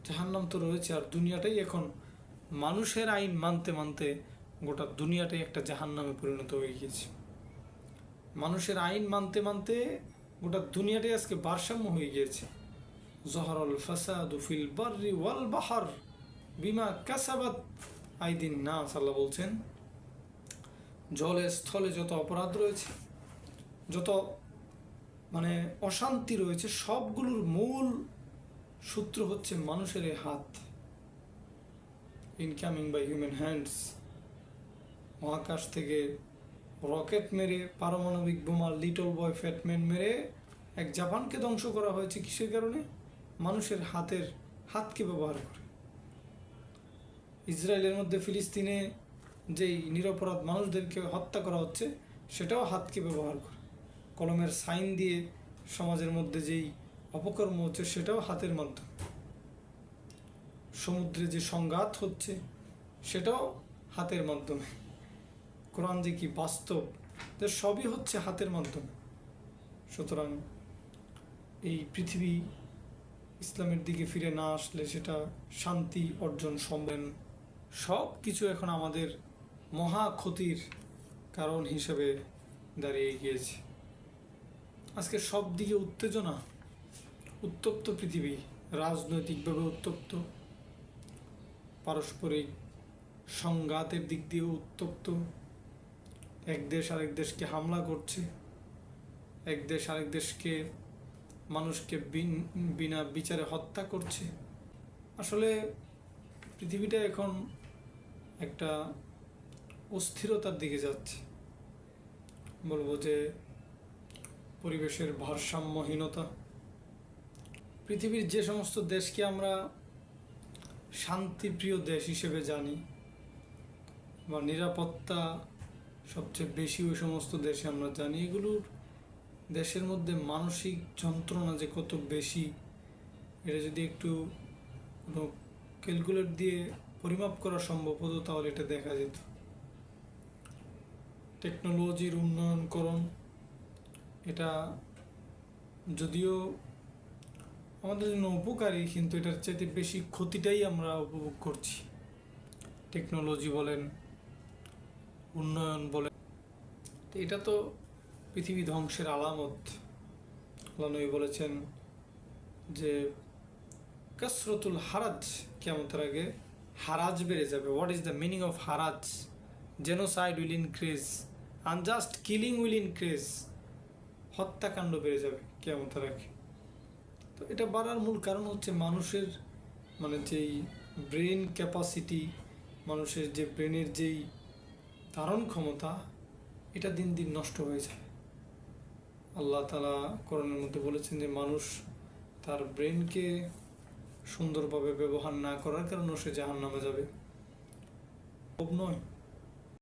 জাহান্নাম তো রয়েছে, আর দুনিয়াটাই এখন মানুষের আইন মানতে মানতে গোটা দুনিয়াটাই একটা জাহান্নামে পরিণত হয়ে গিয়েছে। মানুষের আইন মানতে মানতে গোটা দুনিয়াটাই আজকে ভারসাম্য হয়ে গিয়েছে। জহরল ফাসাদু ফিল বাররি ওয়াল বাহর বিমা কাসাবাত আইদিন নাস, আল্লাহ বলছেন জলে স্থলে যত অপরাধ রয়েছে, যত অশান্তি রয়েছে, সবগুলোর মূল সূত্র হচ্ছে মানুষের এই হাত, ইনকামিং বাই হিউম্যান হ্যান্ডস। মহাকাশ থেকে রকেট মেরে, পারমাণবিক বোমা, লিটল বয় ফ্যাটম্যান মেরে এক জাপানকে ধ্বংস করা হয়েছে কিসের কারণে? মানুষের হাতকে ব্যবহার করে। ইসরায়েলের মধ্যে ফিলিস্তিনে যেই নিরপরাধ মানুষদেরকে হত্যা করা হচ্ছে, সেটাও হাতকে ব্যবহার করে। কলমের সাইন দিয়ে সমাজের মধ্যে যেই অপকর্ম হচ্ছে, সেটাও হাতের মাধ্যমে। সমুদ্রে যে সংঘাত হচ্ছে, সেটাও হাতের মাধ্যমে। কোরআন যে কি বাস্তব, সবই হচ্ছে হাতের মাধ্যমে। সুতরাং এই পৃথিবী ইসলামের দিকে ফিরে না আসলে সেটা শান্তি অর্জন সম্ভব। সব কিছু এখন আমাদের মহা ক্ষতির কারণ হিসেবে দাঁড়িয়ে গিয়েছে। আজকে সব দিকে উত্তেজনা, উত্তপ্ত পৃথিবী, রাজনৈতিকভাবে উত্তপ্ত, পারস্পরিক সংঘাতের দিক দিয়েও উত্তপ্ত। এক দেশ আরেক দেশকে হামলা করছে, এক দেশ আরেক দেশকে, মানুষকে বিনা বিচারে হত্যা করছে। আসলে পৃথিবীটা এখন একটা অস্থিরতার দিকে যাচ্ছে। বলবো যে পরিবেশের ভারসাম্যহীনতা। পৃথিবীর যে সমস্ত দেশকে আমরা শান্তিপ্রিয় দেশ হিসেবে জানি বা নিরাপত্তা সবচেয়ে বেশি ওই সমস্ত দেশে আমরা জানি, এগুলোর দেশের মধ্যে মানসিক যন্ত্রণা যে কত বেশি, এটা যদি একটু কোনো ক্যালকুলেট দিয়ে পরিমাপ করা সম্ভব হতো তাহলে এটা দেখা যেত। টেকনোলজির উন্নয়নকরণ, এটা যদিও আমাদের জন্য উপকারী, কিন্তু এটার চাইতে বেশি ক্ষতিটাই আমরা উপভোগ করছি। টেকনোলজি বলেন, উন্নয়ন বলেন, এটা তো পৃথিবী ধ্বংসের আলামত। আল্লাহ নবী বলেছেন যে কাসরতুল হারাজ, কিয়ামতের আগে হারাজ বেড়ে যাবে। What is the meaning of হারাজ? Genocide will increase, unjust killing will increase, হত্যাকাণ্ড বেড়ে যাবে কিয়ামতের আগে। তো এটা বাড়ার মূল কারণ হচ্ছে মানুষের যেই ব্রেন ক্যাপাসিটি, মানুষের যে ব্রেনের যেই ধারণ ক্ষমতা, এটা দিন দিন নষ্ট হয়ে যায়। আল্লাহ তাআলা কোরআনের মধ্যে বলেছেন যে মানুষ তার ব্রেনকে সুন্দরভাবে ব্যবহার না করার কারণে সে জাহান্নামে যাবে। নয়।